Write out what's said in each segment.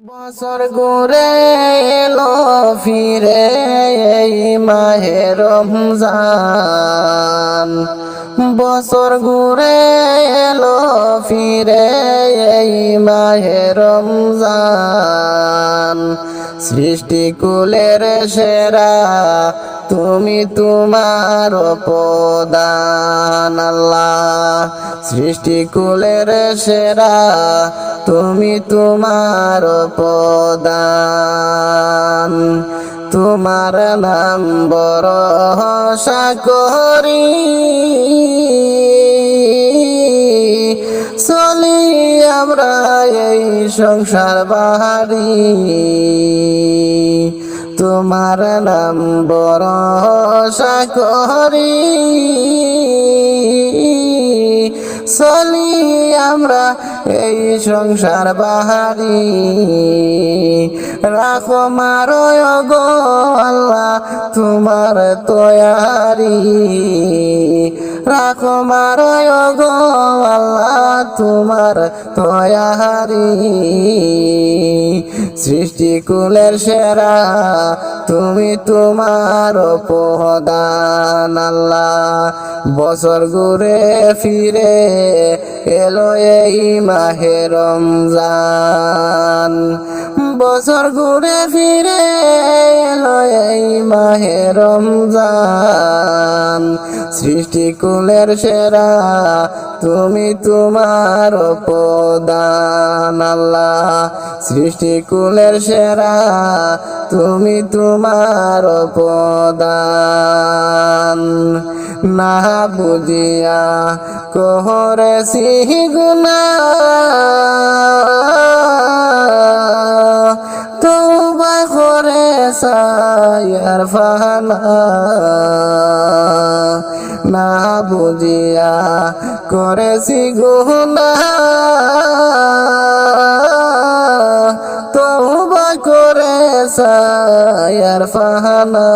বছর ঘুরে এলো ফিরে এই মাহে রমজান। বছর ঘুরে এলো ফিরে এই মাহে রমজান। সৃষ্টিকুলের সেরা তুমি তোমার প্রদান আল্লাহ। সৃষ্টিকুলের সেরা তুমি তোমার প্রদান। তোমার নাম ভরসা করি চলি আমরা এই সংসার বাড়ি। তোমার নাম ভরসা করি চলি আমরা এই সংসার বাহারি। রাখো মারো গো আল্লাহ তোমার তয়ারি। রাখো মারো গো আল্লাহ তোমার তয়ারি। সৃষ্টিকুলের সেরা তুমি তোমার প্রদান আল্লাহ। বছর ঘুরে ফিরে এলো এই মাহে রমজান। বছর ঘুরে ফিরে এলো এই মাহে রমজান। সৃষ্টিকুলের সেরা তুমি তোমার প্রদান আল্লাহ। সৃষ্টিকুলের সেরা তুমি তোমার প্রদান। না বুঝিয়া করেছি গুনাহ তওবা করে সায়ার ফানা। না বুঝিয়া করেছি গুনাহ তওবা করে সায়ার ফানা।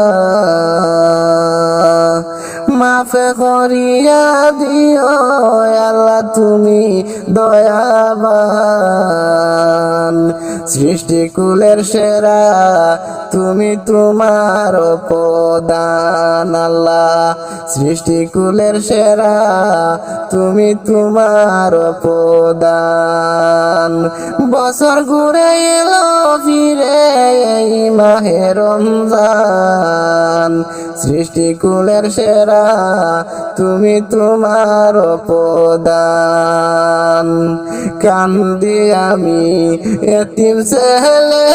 মাফ করিয়া দিও আল্লাহ তুমি দয়াবান। সৃষ্টিকুলের সেরা তুমি তোমার প্রদান আল্লাহ। সৃষ্টিকুলের সেরা তুমি তোমার প্রদান। বছর ঘুরে এলো ফিরে এই মাহে রমজান। সৃষ্টিকুলের সেরা তুমি তোমার প্রদান। কান্দি আমি এতিম ছেলে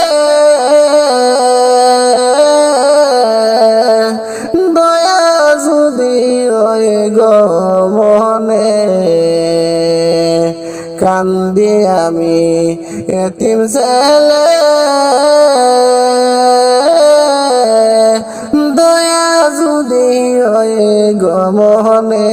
দয়া যদি ওই গো মনে। কান্দি আমি এতিম ছেলে দয়া যদি ওই গো মনে।